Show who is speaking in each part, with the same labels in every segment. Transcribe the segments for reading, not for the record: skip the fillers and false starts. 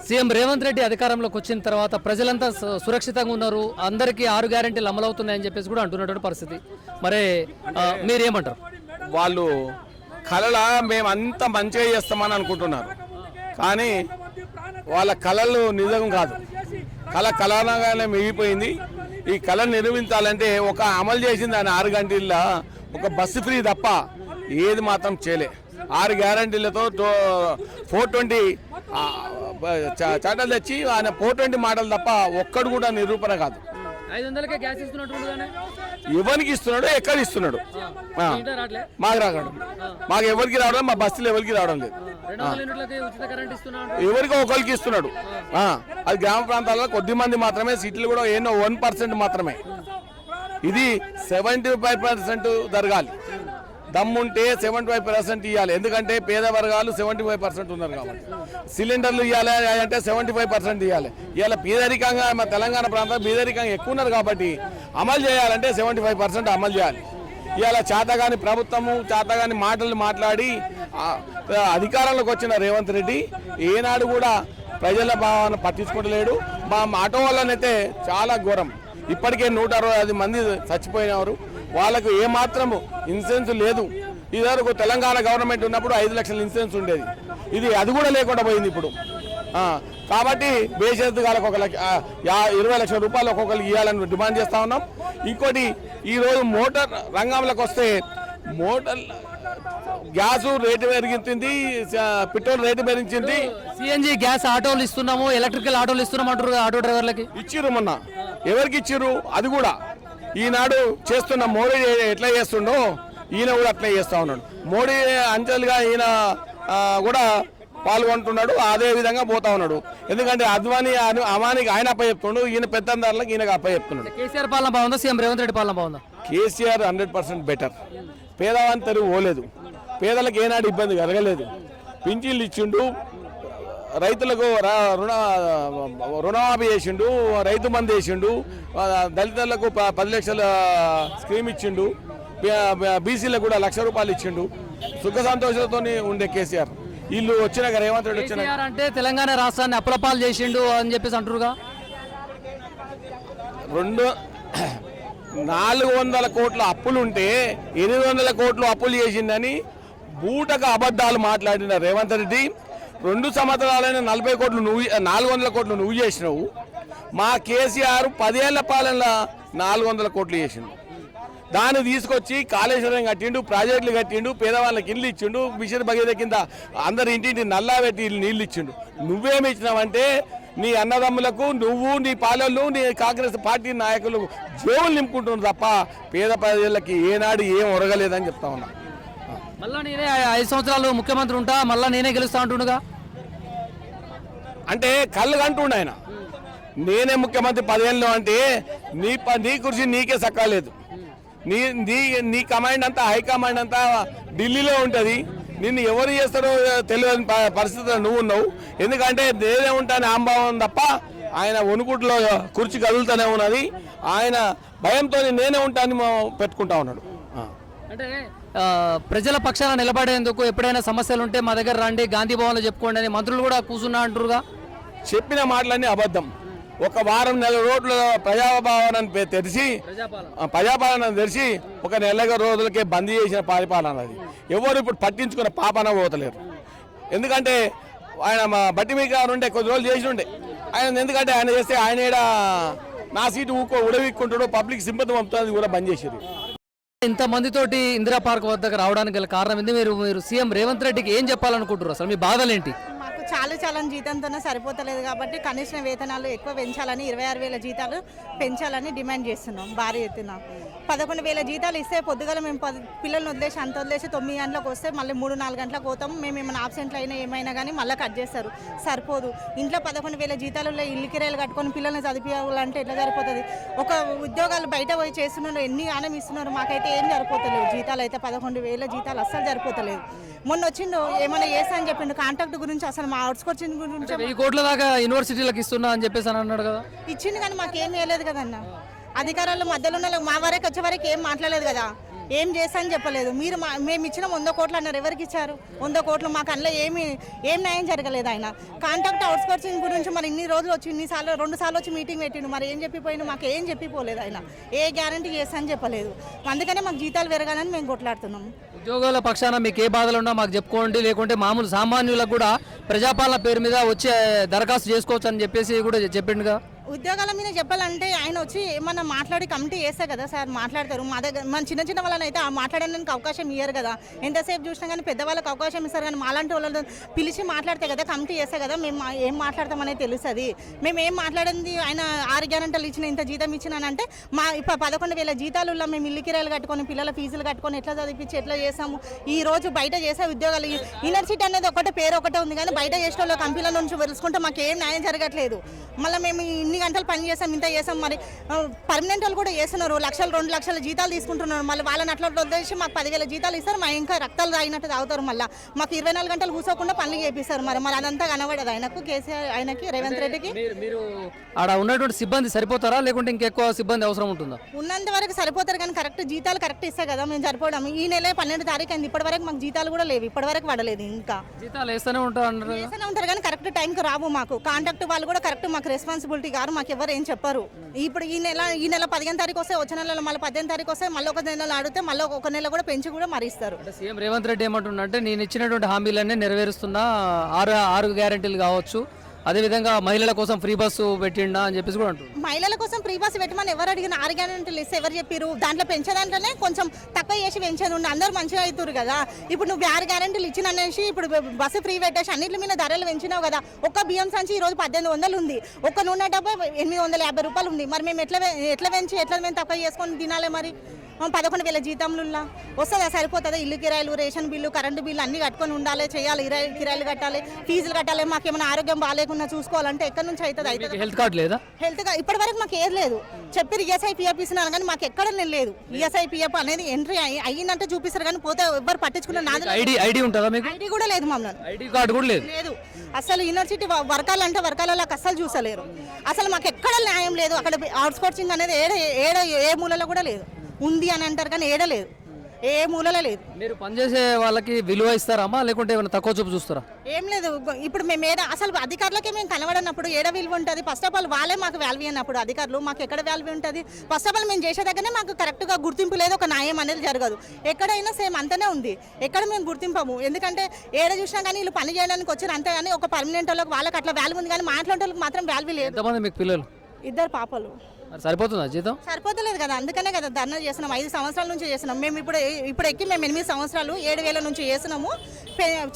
Speaker 1: CM Revanth Reddy అధికారంలోకి వచ్చిన తర్వాత ప్రజలంతా సురక్షితంగా ఉన్నారు, అందరికీ 6 గ్యారెంటీలు అమలవుతున్నాయని చెప్పేసి కూడా అంటున్నటువంటి పరిస్థితి. మరి మీరేమంటారు?
Speaker 2: వాళ్ళు కళల మేము అంత మంచిగా చేస్తామని అనుకుంటున్నారు, కానీ వాళ్ళ కళలు నిజం కాదు. కళగానే మిగిలిపోయింది. ఈ కళను నిర్మించాలంటే ఒక అమలు చేసింది ఆయన 6 గంటల్లో ఒక బస్సు ఫ్రీ తప్ప ఏది మాత్రం చేయలే. 6 గ్యారంటీలతో 420 చాటలు తెచ్చి ఆయన 420 మాటలు తప్ప ఒక్కడు కూడా నిరూపణ కాదు.
Speaker 1: 500కే గ్యాస్ ఇస్తున్నట్టు
Speaker 2: ఎవరికి ఇస్తున్నాడు, ఎక్కడ ఇస్తున్నాడు? మాకు రావడం, మాకు ఎవరికి రావడం, మా బస్సులు ఎవరికి రావడం లేదు. ఎవరికో ఒకరికి ఇస్తున్నాడు. అది గ్రామ ప్రాంతాల్లో కొద్ది మంది మాత్రమే, సిటీలు కూడా ఏమో 1% మాత్రమే. ఇది 75% జరగాలి. దమ్ముంటే 75% ఇవ్వాలి. ఎందుకంటే పేద వర్గాలు 75% ఉన్నారు కాబట్టి. సిలిండర్లు ఇవ్వాలి అంటే 75% ఇవ్వాలి. ఇవాళ పేదరికంగా మా తెలంగాణ ప్రాంతం పేదరికంగా ఎక్కువ ఉన్నారు కాబట్టి అమలు చేయాలంటే 75% అమలు చేయాలి. ఇవాళ చేతగాని ప్రభుత్వము చేతగాని మాటలు మాట్లాడి అధికారంలోకి వచ్చిన రేవంత్ రెడ్డి ఏనాడు కూడా ప్రజల భావన పట్టించుకోవట్లేడు. మా ఆటో వాళ్ళనైతే చాలా ఘోరం. ఇప్పటికే 165 మంది చచ్చిపోయినారు. వాళ్ళకు ఏమాత్రము ఇన్సూరెన్స్ లేదు. ఇదివరకు తెలంగాణ గవర్నమెంట్ ఉన్నప్పుడు 5 లక్షల ఇన్సూరెన్స్ ఉండేది. అది కూడా లేకుండా పోయింది ఇప్పుడు. కాబట్టి బేషరతు వాళ్ళకి 20 లక్షల రూపాయలు ఒక్కొక్కరికి ఇవ్వాలని డిమాండ్ చేస్తా ఉన్నాం. ఇంకోటి, ఈరోజు మోటార్ రంగంలోకి వస్తే మోటార్ గ్యాస్ రేటు పెరిగింది, పెట్రోల్ రేటు పెరిగింది.
Speaker 1: సిఎన్జి గ్యాస్ ఆటోలు ఇస్తున్నాము, ఎలక్ట్రికల్ ఆటోలు ఇస్తున్నాం అంటారు ఆటో డ్రైవర్లకి.
Speaker 2: ఇచ్చిర్రు మొన్న, ఎవరికి ఇచ్చిర్రు? అది కూడా ఈనాడు చేస్తున్న మోడీ ఎట్లా చేస్తుండో ఈయన కూడా అట్లా చేస్తా ఉన్నాడు. మోడీ అంచెలుగా ఈయన కూడా పాల్గొంటున్నాడు, అదే విధంగా పోతా ఉన్నాడు. ఎందుకంటే అమానికి ఆయన అప్ప చెప్తున్నాడు, ఈయన పెద్దందారులకు ఈయనకు అప్ప చెప్తున్నాడు.
Speaker 1: కేసీఆర్ పాలన బాగుందా, సీఎం రేవంత్ రెడ్డి పాలన బాగుందా?
Speaker 2: కేసీఆర్ 100% బెటర్. పేదవాని తెరువు పోలేదు, పేదలకు ఏనాడు ఇబ్బంది కలగలేదు. పింఛన్లు ఇచ్చిండు, రైతులకు రుణమాఫీ చేసిండు, రైతు బంధు వేసిండు, దళితులకు 10 లక్షల స్కీమ్ ఇచ్చిండు, బీసీలకు కూడా 1,00,000 రూపాయలు ఇచ్చిండు. సుఖ సంతోషంతో ఉండే కేసీఆర్. వీళ్ళు వచ్చినాక రేవంత్ రెడ్డి వచ్చిన
Speaker 1: అంటే తెలంగాణ రాష్ట్రాన్ని అప్పులపాలు చేసిండు అని చెప్పేసి అంటారుగా.
Speaker 2: 400 కోట్ల అప్పులుంటే 800 కోట్లు అప్పులు చేసిందని బూటక అబద్ధాలు మాట్లాడిన రేవంత్ రెడ్డి 2 సంవత్సరాలైన 400 కోట్లు నువ్వు చేసినావు. మా కేసీఆర్ 10 ఏళ్ల పాలనలో 400 కోట్లు చేసిండు. దాన్ని తీసుకొచ్చి కాళేశ్వరం కట్టిండు, ప్రాజెక్టులు కట్టిండు, పేదవాళ్ళకి ఇల్లు ఇచ్చిండు, మిషన్ భగీరథ కింద అందరు ఇంటింటి నల్లా పెట్టి నీళ్ళు ఇచ్చిండు. నువ్వేమి ఇచ్చినావంటే నీ అన్నదమ్ములకు నువ్వు, నీ పాలెళ్ళు, నీ కాంగ్రెస్ పార్టీ నాయకులు జేవులు నింపుకుంటున్నారు తప్ప పేద ప్రజలకి ఏనాడు ఏం ఒరగలేదని చెప్తా ఉన్నా.
Speaker 1: మళ్ళా నేనే 5 సంవత్సరాలు ముఖ్యమంత్రి ఉంటా, మళ్ళా నేనే గెలుస్తా అంటుండగా.
Speaker 2: అంటే కళ్ళు కంటుండ ఆయన, నేనే ముఖ్యమంత్రి 10 ఏళ్ళు అంటే నీ కుర్చీ నీకే సక్కలేదు. నీ కమాండ్ అంతా, హైకమాండ్ అంతా ఢిల్లీలో ఉంటుంది. నిన్ను ఎవరు చేస్తారో తెలియని పరిస్థితిలో నువ్వు ఉన్నావు. ఎందుకంటే నేనే ఉంటాను ఆంభావం తప్ప ఆయన వణుకుట్లో కుర్చీ కదులుతూనే ఉన్నది. ఆయన భయంతో నేనే ఉంటాను పెట్టుకుంటా ఉన్నాడు.
Speaker 1: అంటే ప్రజల పక్షాన నిలబడేందుకు ఎప్పుడైనా సమస్యలు ఉంటే మా దగ్గర రండి, గాంధీ భవన్లో చెప్పుకోండి అని మంత్రులు కూడా కూర్చున్నా అంటారుగా.
Speaker 2: చెప్పిన మాటలన్నీ అబద్ధం. 1 వారం 4 రోజుల ప్రజాపాలన తెరిచి 1 నెల రోజులకే బంద్ చేసిన పరిపాలన అది. ఎవరు ఇప్పుడు పట్టించుకున్న పాపన పోతలేరు. ఎందుకంటే ఆయన బట్టి మీకు ఉండే కొద్ది రోజులు చేసి ఉండే ఆయన. ఎందుకంటే ఆయన చేస్తే ఆయన నా సీటు ఉడవిక్కుంటాడు, పబ్లిక్ సింపతి పంపుతుంది, కూడా బంద్ చేసారు.
Speaker 1: ఇంతమందితోటి ఇందిరా పార్క్ వద్దకు రావడానికి గల కారణం ఏంది? మీరు సీఎం రేవంత్ రెడ్డికి ఏం చెప్పాలనుకుంటారు? అసలు మీ బాధలేంటి?
Speaker 3: మాకు చాలా జీతంతోనే సరిపోతలేదు కాబట్టి కనీస వేతనాలు ఎక్కువ పెంచాలని, 26,000 జీతాలు పెంచాలని డిమాండ్ చేస్తున్నాం. భారీ ఎత్తున 11,000 జీతాలు ఇస్తే పొద్దుగల మేము పిల్లల్ని వదిలేసి అంత వదిలేసి 9 గంటలకు వస్తే మళ్ళీ 3-4 గంటలకు పోతాం. మేము ఏమైనా ఆబ్సెంట్లు అయినా ఏమైనా కానీ మళ్ళీ కట్ చేస్తారు. సరిపోదు. ఇంట్లో 11,000 జీతాలలో ఇల్లు కిరాయిలు కట్టుకొని పిల్లల్ని చదివించాలంటే ఎట్లా సరిపోతుంది? ఒక ఉద్యోగాలు బయట పోయి చేస్తున్నారు, ఎన్ని ఆనం ఇస్తున్నారు, మాకైతే ఏం సరిపోతలేవు. జీతాలు అయితే 11,000 జీతాలు అస్సలు సరిపోతలేదు. మొన్న వచ్చిండు ఏమైనా చేస్తా అని చెప్పిండు, కాంట్రాక్ట్ గురించి, అసలు మా అవుట్స్కోర్చింగ్ గురించి
Speaker 1: 1000 కోట్ల దాకా యూనివర్సిటీలకు ఇస్తున్నా అని చెప్పేసి అన్నాడు కదా.
Speaker 3: ఇచ్చింది కానీ మాకేం వేయలేదు కదన్న. అధికారుల మధ్యలో ఉన్న మా వరకు వచ్చే వరకు ఏం మాట్లాడలేదు కదా. ఏం చేస్తా అని చెప్పలేదు. మీరు మేము ఇచ్చిన 100 కోట్లు అన్నారు, ఎవరికి ఇచ్చారు 100 కోట్లు? మాకు అందులో ఏం న్యాయం జరగలేదు. ఆయన కాంట్రాక్ట్ అవుట్సోర్సింగ్ గురించి మరి ఇన్ని రోజులు వచ్చి 2 సార్లు వచ్చి మీటింగ్ పెట్టిండు, మరి ఏం చెప్పిపోయినా మాకు ఏం చెప్పిపోలేదు. ఆయన ఏ గ్యారంటీ చేస్తా అని చెప్పలేదు. అందుకనే మాకు జీతాలు పెరగాలని మేము కొట్లాడుతున్నాం.
Speaker 1: ఉద్యోగుల పక్షాన మీకు ఏ బాధలు ఉన్నా మాకు చెప్పుకోండి, లేకుంటే మామూలు సామాన్యులకు కూడా ప్రజాపాలన పేరు మీద వచ్చే దరఖాస్తు చేసుకోవచ్చు అని చెప్పేసి కూడా చెప్పిండుగా.
Speaker 3: ఉద్యోగాల మీద చెప్పాలంటే ఆయన వచ్చి ఏమన్నా మాట్లాడి కమిటీ చేస్తే కదా సార్ మాట్లాడతారు. మా దగ్గర మన చిన్న వాళ్ళని అయితే మాట్లాడడానికి అవకాశం ఇయ్యరు కదా. ఎంతసేపు చూసినా కానీ పెద్దవాళ్ళకి అవకాశం ఇస్తారు, కానీ మాలాంటి వాళ్ళని పిలిచి మాట్లాడితే కదా, కమిటీ చేస్తే కదా మేము ఏం మాట్లాడతామనేది తెలుస్తుంది. మేము ఏం మాట్లాడింది ఆయన 6 గ్యారెంటీలు ఇచ్చిన, ఇంత జీతం ఇచ్చినానంటే మా ఇప్పుడు 11,000 జీతాలు మేము ఇల్లు కిరాయిలు కట్టుకొని పిల్లల ఫీజులు కట్టుకొని ఎట్లా చదివించి ఎట్లా చేసాము. ఈ రోజు బయట చేసే ఉద్యోగాలు యూనివర్సిటీ అనేది పేరు ఒకటే ఉంది, కానీ బయట చేసే వాళ్ళు కంపెనీల నుంచి తెలుసుకుంటే మాకు ఏం న్యాయం జరగట్లేదు. మళ్ళీ మేము ఇన్ని గంటలు పని చేసాం, ఇంత చేసాం. మరి పర్మనెంట్ వాళ్ళు కూడా చేస్తున్నారు, 1,00,000 2 లక్షల జీతాలు తీసుకుంటున్నారు. మళ్ళీ వాళ్ళని అట్లా వదిలేసి మాకు 10,000 జీతాలు ఇస్తారు, మా ఇంకా రక్తాలు తాగినట్టు తాగుతారు. మళ్ళీ మాకు 24 గంటలు కూర్చోకుండా పనులు చేపిస్తారు. మరి అదంతా కనబడదు ఆయనకు, కేసీఆర్ ఆయనకి, రేవంత్ రెడ్డికి.
Speaker 1: మీరు ఆడ ఉన్నటువంటి సిబ్బంది సరిపోతారా, లేకుంటే ఇంకెక్కువ సిబ్బంది అవసరం ఉంటుందా?
Speaker 3: ఉన్నంత వరకు సరిపోతారు, కానీ కరెక్ట్ జీతాలు కరెక్ట్ ఇస్తే కదా మేము సరిపోవడం. ఈ నెల 12 తారీఖు అయింది, ఇప్పటి వరకు మాకు జీతాలు కూడా లేవు, ఇప్పటి వరకు పడలేదు. ఇంకా
Speaker 1: జీతాలు వేస్తూనే
Speaker 3: ఉంటారు కానీ కరెక్ట్ టైంకి రావు. మాకు కాంట్రాక్ట్ వాళ్ళు కూడా కరెక్ట్ మాకు రెస్పాన్సిబిలిటీ గారు, మాకు ఎవరు ఏం చెప్పరు. ఇప్పుడు ఈ నెల 15 తారీఖు వస్తే, వచ్చే నెలలో మళ్ళీ 18 తారీఖు వస్తే, మళ్ళీ ఒక నెల ఆడితే మళ్ళీ ఒక నెల కూడా పెంచి కూడా మరిస్తారు.
Speaker 1: సీఎం రేవంత్ రెడ్డి ఏమంటున్నారంటే, నేను ఇచ్చినటువంటి హామీలన్నీ నెరవేరుస్తున్నా, 6 గ్యారెంటీలు కావచ్చు, అదేవిధంగా మహిళల కోసం ఫ్రీ బస్సు పెట్టిండా అని చెప్పేసి కూడా అంటున్నారు.
Speaker 3: మహిళల కోసం ఫ్రీ బస్సు పెట్టమని ఎవరు అడిగిన? 6 గ్యారెంటీలు ఇస్తే ఎవరు చెప్పారు? దాంట్లో పెంచేదాంట్లోనే కొంచెం తక్కువ చేసి పెంచేది ఉండి అందరూ మంచిగా అవుతారు కదా. ఇప్పుడు నువ్వు 6 గ్యారెంటీలు ఇచ్చిన అనేసి ఇప్పుడు బస్సు ఫ్రీ పెట్టేసి అన్నింటి మీద ధరలు పెంచినావు కదా. ఒక్క బియ్యం సంచి ఈ రోజు 1800 ఉంది, ఒక్క నూనె డబ్బా 850 రూపాయలు ఉంది. మరి మేము ఎట్లా మేము తక్కువ చేసుకొని తినాలి? మరి 11,000 జీతంలో వస్తుందా? సరిపోతుందా? ఇల్లు కిరాయిలు, రేషన్ బిల్లు, కరెంటు బిల్లు అన్ని కట్టుకొని ఉండాలి, చేయాలి, కిరాయిలు కట్టాలి, ఫీజులు కట్టాలి. మాకేమైనా ఆరోగ్యం బాగాలేకుండా చూసుకోవాలంటే ఎక్కడి నుంచి అవుతుంది? అయితే
Speaker 1: హెల్త్ కార్డు లేదా?
Speaker 3: హెల్త్ కార్డు ఇప్పటి వరకు మాకు ఏది లేదు. చెప్పి ఈఎస్ఐ పిఎఫ్ ఇస్తున్నారు, కానీ మాకు ఎక్కడ లేదు. ఈఎస్ఐ పిఎఫ్ అనేది ఎంట్రీ అయ్యిందంటే చూపిస్తారు, కానీ పోతే ఎవరు పట్టించుకున్న
Speaker 1: ఐడి ఉంటుందా మీకు?
Speaker 3: ఐడి కూడా లేదు, మమ్మల్ని
Speaker 1: ఐడి కార్డు కూడా లేదు.
Speaker 3: అసలు యూనివర్సిటీ వర్కాలంటే వర్కాలకు అస్సలు చూసలేరు. అసలు మాకు ఎక్కడ న్యాయం లేదు. అక్కడ అవుట్సోర్సింగ్ అనేది ఏ మూలలో కూడా లేదు. ఉంది అని అంటారు కానీ ఏడలేదు, ఏ మూలలో లేదు.
Speaker 1: మీరు పనిచేసే వాళ్ళకి విలువ ఇస్తారమ్మా, లేకుంటే ఏమైనా తక్కువ చూపు చూస్తారా?
Speaker 3: ఏం లేదు. ఇప్పుడు మేము అసలు అధికారులకే మేము కనబడినప్పుడు ఏడ విలువ ఉంటుంది? ఫస్ట్ ఆఫ్ ఆల్ వాళ్ళే మాకు వాల్యూ అన్నప్పుడు అధికారులు మాకు ఎక్కడ వాల్యూ ఉంటుంది? ఫస్ట్ ఆఫ్ ఆల్ మేము చేసే దగ్గరనే మాకు కరెక్ట్గా గుర్తింపు లేదు, ఒక న్యాయం అనేది జరగదు. ఎక్కడైనా సేమ్ అంతనే ఉంది, ఎక్కడ మేము గుర్తింపము. ఎందుకంటే ఏడ చూసినా కానీ వీళ్ళు పని చేయడానికి వచ్చారు అంతే, కానీ ఒక పర్మనెంట్ వాళ్ళకి వాళ్ళకి అట్లా వాల్యూ ఉంది, కానీ మాట్లాడే వాళ్ళకి మాత్రం వాల్యూ లేదు.
Speaker 1: ఎంతమంది మీకు పిల్లలు?
Speaker 3: 2 పాపలు.
Speaker 1: సరిపోతుందా జీతం?
Speaker 3: సరిపోతలేదు కదా, అందుకనే కదా ధర్నా చేస్తున్నాం. 5 సంవత్సరాల నుంచి చేస్తున్నాం మేము. ఇప్పుడు ఎక్కి మేము 8 సంవత్సరాలు 7,000 నుంచి చేస్తున్నాము.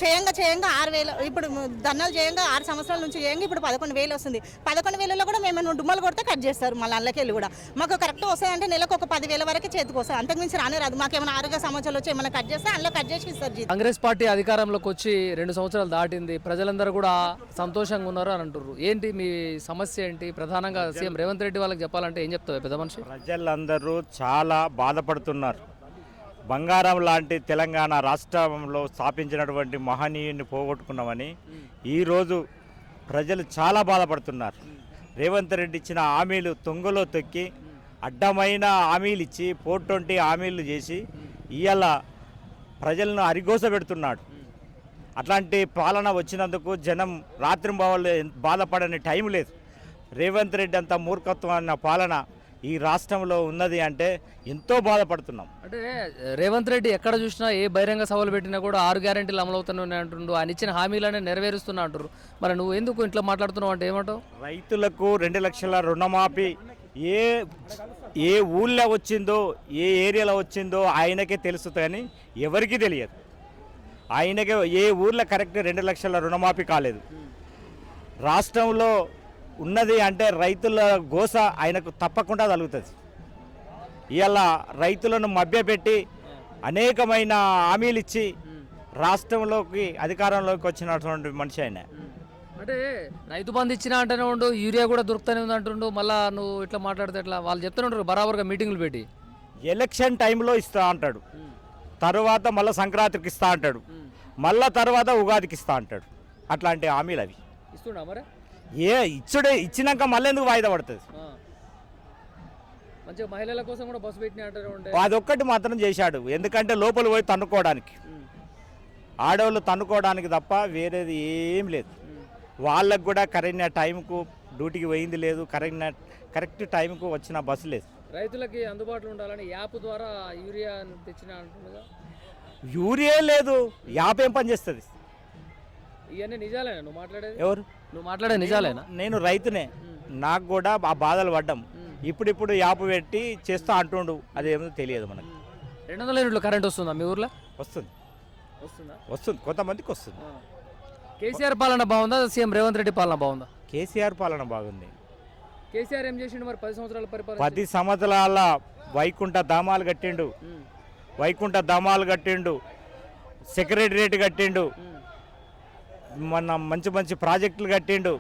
Speaker 3: చేయంగా 6,000, ఇప్పుడు ధర్నాలు చేయంగా 6 సంవత్సరాల నుంచి చేయంగా ఇప్పుడు 11,000 వస్తుంది. 11,000లో కూడా మేము డుమ్మలు కొడితే కట్ చేస్తారు. మళ్ళీ అందులోకెళ్ళి కూడా మాకు కరెక్ట్ వస్తుందంటే నెలకు ఒక 10,000 వరకు చేతికి వస్తుంది, అంతకుమించి రానే రాదు. మాకు ఏమైనా ఆరోగ్య సమస్యలు వచ్చి ఏమైనా కట్ చేస్తే అందులో కట్ చేసి ఇస్తారు.
Speaker 1: కాంగ్రెస్ పార్టీ అధికారంలోకి వచ్చి 2 సంవత్సరాలు దాటింది, ప్రజలందరూ కూడా సంతోషంగా ఉన్నారు అని అంటున్నారు. ఏంటి మీ సమస్య ఏంటి? ప్రధానంగా సీఎం రేవంత్ రెడ్డి వాళ్ళకి చెప్పాలంటే ఏం చెప్తావు పెద్ద మనిషి?
Speaker 4: ప్రజలందరూ చాలా బాధపడుతున్నారు. బంగారం లాంటి తెలంగాణ రాష్ట్రంలో స్థాపించినటువంటి మహనీయుని పోగొట్టుకున్నామని ఈరోజు ప్రజలు చాలా బాధపడుతున్నారు. రేవంత్ రెడ్డి ఇచ్చిన హామీలు తొంగలో తొక్కి అడ్డమైన హామీలు ఇచ్చి 420 హామీలు చేసి ఇవాళ ప్రజలను అరిగోస పెడుతున్నాడు. అట్లాంటి పాలన వచ్చినందుకు జనం రాత్రింబవళ్ళు బాధపడని టైం లేదు. రేవంత్ రెడ్డి అంత మూర్ఖత్వం అన్న పాలన ఈ రాష్ట్రంలో ఉన్నది అంటే ఎంతో బాధపడుతున్నాం.
Speaker 1: అంటే రేవంత్ రెడ్డి ఎక్కడ చూసినా ఏ బహిరంగ సభలు పెట్టినా కూడా 6 గ్యారెంటీలు అమలవుతున్నాయి అంటుండు, ఆయన ఇచ్చిన హామీలనే నెరవేరుస్తున్నా అంటారు. మరి నువ్వు ఎందుకు ఇంట్లో మాట్లాడుతున్నావు అంటే ఏమంటావు?
Speaker 4: రైతులకు 2 లక్షల రుణమాఫీ ఏ ఊళ్ళో వచ్చిందో, ఏ ఏరియాలో వచ్చిందో ఆయనకే తెలుస్తుంది, కానీ ఎవరికీ తెలియదు. ఆయనకే ఏ ఊర్లో కరెక్ట్ 2 లక్షల రుణమాఫీ కాలేదు. రాష్ట్రంలో ఉన్నది అంటే రైతుల గోస ఆయనకు తప్పకుండా తగులుతుంది. ఇవాళ రైతులను మభ్యపెట్టి అనేకమైన హామీలు ఇచ్చి రాష్ట్రంలోకి అధికారంలోకి వచ్చినటువంటి మనిషి ఆయన.
Speaker 1: అంటే రైతు బంధు ఇచ్చినా అంటేనే ఉండు, యూరియా కూడా దొరుకుతూనే ఉంది అంటుండు. మళ్ళీ నువ్వు ఇట్లా మాట్లాడితే ఎట్లా? వాళ్ళు చెప్తూనే ఉంటారు బరాబర్గా మీటింగ్లు పెట్టి.
Speaker 4: ఎలక్షన్ టైంలో ఇస్తా అంటాడు, తర్వాత మళ్ళీ సంక్రాంతికి ఇస్తా అంటాడు, మళ్ళీ తర్వాత ఉగాదికి ఇస్తా అంటాడు. అట్లాంటి హామీలు అవి
Speaker 1: ఇస్తున్నా మరి
Speaker 4: ఇచ్చినాక మళ్ళీ ఎందుకు వాయిదా పడుతుంది?
Speaker 1: మంచిగా మహిళల కోసం కూడా బస్సు పెట్టిన అంటారు ఉండే.
Speaker 4: అదొక్కటి మాత్రం చేశాడు, ఎందుకంటే లోపల పోయి తన్నుకోవడానికి, ఆడవాళ్ళు తన్నుకోవడానికి తప్ప వేరేది ఏం లేదు. వాళ్ళకు కూడా కరెక్ట్ టైంకు డ్యూటీకి పోయింది లేదు, కరెక్ట్ టైంకు వచ్చిన బస్సు లేదు.
Speaker 1: రైతులకి అందుబాటులో ఉండాలని యాప్ ద్వారా యూరియా తెచ్చిన అంటుండగా
Speaker 4: యూరియా లేదు, యాప్ ఏం పని చేస్తుంది?
Speaker 1: ఇవన్నీ నిజాలేనా నువ్వు మాట్లాడేది?
Speaker 4: ఎవరు?
Speaker 1: నువ్వు మాట్లాడేది నిజాలేనా?
Speaker 4: నేను రైతునే, నాకు కూడా ఆ బాధలు పడ్డాం. ఇప్పుడు యాప్ పెట్టి చేస్తా అంటుండు, అదేమో తెలియదు మనకు.
Speaker 1: 200 యూనిట్లు కరెంట్ వస్తుందా మీ ఊర్లో?
Speaker 4: వస్తుంది,
Speaker 1: వస్తుందా?
Speaker 4: వస్తుంది, కొంతమందికి వస్తుంది.
Speaker 1: కేసీఆర్ పాలన బాగుందా, సీఎం రేవంత్ రెడ్డి పాలన బాగుందా?
Speaker 4: కేసీఆర్ పాలన బాగుంది.
Speaker 1: కేసీఆర్ ఏం చేసిండు మరి 10 సంవత్సరాల పరిపాలన?
Speaker 4: 10 సంవత్సరాల వైకుంఠ ధామాలు కట్టిండు, వైకుంఠ ధామాలు కట్టిండు, సెక్రటరియట్ కట్టిండు, మన మంచి మంచి ప్రాజెక్టులు కట్టిండు.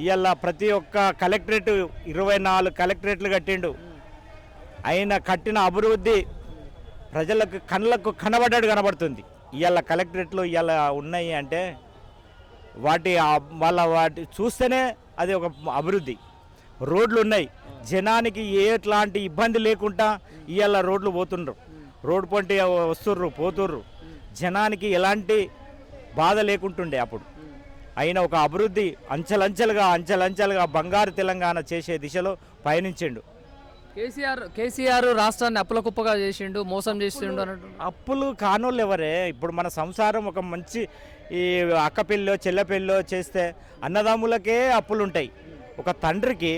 Speaker 4: ఇవాళ ప్రతి ఒక్క కలెక్టరేట్ 24 కలెక్టరేట్లు కట్టిండు. ఆయన కట్టిన అభివృద్ధి ప్రజలకు కళ్ళకు కనబడ్డాడు కనబడుతుంది. ఇవాళ కలెక్టరేట్లు ఇవాళ ఉన్నాయి అంటే వాటి చూస్తేనే అది ఒక అభివృద్ధి. రోడ్లు ఉన్నాయి, జనానికి ఎట్లాంటి ఇబ్బంది లేకుండా ఇవాళ రోడ్లు పోతుండ్రు, రోడ్డు పొంటి వస్తుర్రు పోతుర్రు, జనానికి ఎలాంటి బాధ లేకుంటుండే. అప్పుడు అయినా ఒక అభివృద్ధి అంచెలంచెలుగా బంగారు తెలంగాణ చేసే దిశలో పయనించిండు.
Speaker 1: కేసీఆర్ రాష్ట్రాన్ని అప్పుల కుప్పగా చేసిండు, మోసం చేసిండు అన్నట్టు.
Speaker 4: అప్పులు కానోళ్ళు ఎవరే? ఇప్పుడు మన సంసారం ఒక మంచి ఈ అక్క పెళ్ళో చెల్లె పెళ్ళో చేస్తే అన్నదమ్ములకే అప్పులు ఉంటాయి. ఒక తండ్రికి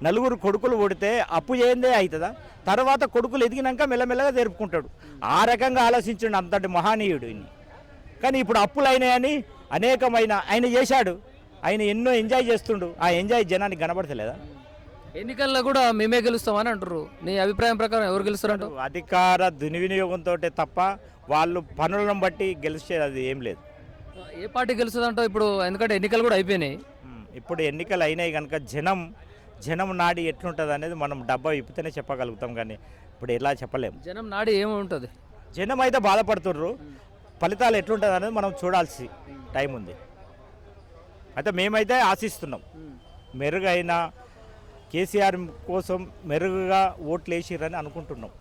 Speaker 4: 4 కొడుకులు పుడితే అప్పు చేయందే అవుతుందా? తర్వాత కొడుకులు ఎదిగినాక మెల్లమెల్లగా జరుపుకుంటాడు. ఆ రకంగా ఆలోచించండి అంతటి మహనీయుడు. కానీ ఇప్పుడు అప్పులు అయినాయని అనేకమైన ఆయన చేశాడు, ఆయన ఎన్నో ఎంజాయ్ చేస్తుండు. ఆ ఎంజాయ్ జనానికి కనబడతలేదా?
Speaker 1: ఎన్నికల్లో కూడా మేమే గెలుస్తామని అంటారు. నీ అభిప్రాయం ప్రకారం ఎవరు గెలుస్తారంట?
Speaker 4: అధికార దుర్వినియోగంతో తప్ప వాళ్ళు పనులను బట్టి గెలిచేది అది ఏం లేదు.
Speaker 1: ఏ పార్టీ గెలుస్తుందంటావు ఇప్పుడు? ఎందుకంటే ఎన్నికలు కూడా అయిపోయినాయి.
Speaker 4: ఇప్పుడు ఎన్నికలు అయినాయి కనుక జనం నాడి ఎట్లుంటుంది అనేది మనం డబ్బా ఇప్పితేనే చెప్పగలుగుతాం, కానీ ఇప్పుడు ఎలా చెప్పలేము.
Speaker 1: జనం నాడి ఏముంటుంది?
Speaker 4: జనం అయితే బాధపడుతుర్రు, ఫలితాలు ఎట్లుంటుంది అనేది మనం చూడాల్సి టైం ఉంది. అయితే మేమైతే ఆశిస్తున్నాం మెరుగైన కేసీఆర్ కోసం మెరుగుగా ఓట్లు వేసిరని అనుకుంటున్నాం.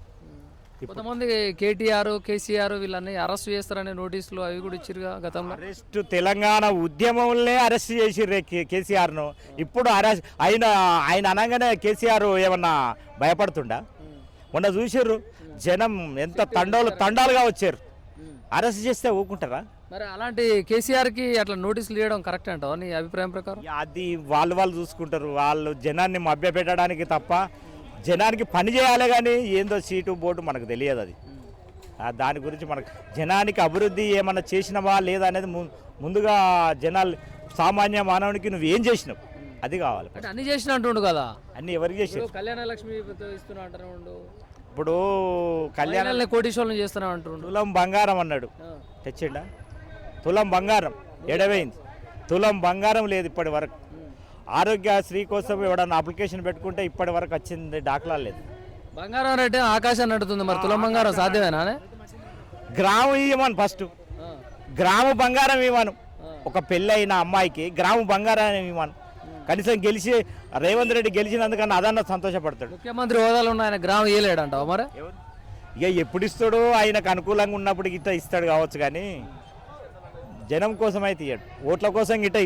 Speaker 1: కొంతమంది కేటీఆర్ కేసీఆర్ వీళ్ళని అరెస్ట్ చేస్తారనే నోటీసులు అవి కూడా ఇచ్చిరుగా గతంలో.
Speaker 4: అరెస్ట్ తెలంగాణ ఉద్యమంలో అరెస్ట్ చేసిర్రే కేసీఆర్ను. ఇప్పుడు అరెస్ట్ ఆయన అనగానే కేసీఆర్ ఏమన్నా భయపడుతుండా? మొన్న చూసిర్రు జనం ఎంత తండాలుగా వచ్చారు. అరెస్ట్ చేస్తే ఊరుకుంటారా?
Speaker 1: మరి అలాంటి కేసీఆర్కి అట్లా నోటీసులు ఇవ్వడం కరెక్ట్ అంటావా నీ అభిప్రాయం ప్రకారం?
Speaker 4: అది వాళ్ళు చూసుకుంటారు. వాళ్ళు జనాన్ని మభ్యపెట్టడానికి తప్ప జనానికి పని చేయాలి, కానీ ఏందో సీటు బోర్డు మనకు తెలియదు. అది దాని గురించి మనకు జనానికి అభివృద్ధి ఏమన్నా చేసినవా లేదా అనేది ముందుగా జనాలు సామాన్య మానవునికి నువ్వు ఏం చేసినావు అది కావాలి.
Speaker 1: అంటే అన్ని చేసిన అంటుండు కదా.
Speaker 4: అన్ని ఎవరికి చేసినావు?
Speaker 1: కళ్యాణ లక్ష్మి ఇస్తున్నా అంటారు.
Speaker 4: ఇప్పుడు కళ్యాణ
Speaker 1: కోటీశ్వరులను చేస్తున్నా అంటుండు.
Speaker 4: తులం బంగారం అన్నాడు, తెచ్చిండా? తులం బంగారం ఎడవైంది. తులం బంగారం లేదు ఇప్పటి వరకు. ఆరోగ్యశ్రీ కోసం ఎవడన్నా అప్లికేషన్ పెట్టుకుంటే ఇప్పటి వరకు వచ్చింది దాఖలా లేదు.
Speaker 1: బంగారం రేటే ఆకాశం నడుతుంది. మరి తులం బంగారం సాధ్యమేనా?
Speaker 4: గ్రాము ఇవ్వమను, ఫస్ట్ గ్రాము బంగారం ఇవ్వను. ఒక పెళ్ళైన అమ్మాయికి గ్రాము బంగారం ఇవ్వను. కనీసం గెలిచి రేవంత్ రెడ్డి గెలిచినందుకన్నా అదన్నా సంతోషపడతాడు.
Speaker 1: ముఖ్యమంత్రి హోదాలో ఉన్న ఆయన గ్రామం ఇవ్వలేడంటావు మరి?
Speaker 4: ఇక ఎప్పుడు ఇస్తాడు? ఆయనకు అనుకూలంగా ఉన్నప్పుడు గిట్ట ఇస్తాడు కావచ్చు, కానీ జనం కోసం అయితే ఇయ్యడు. ఓట్ల కోసం గిట్ట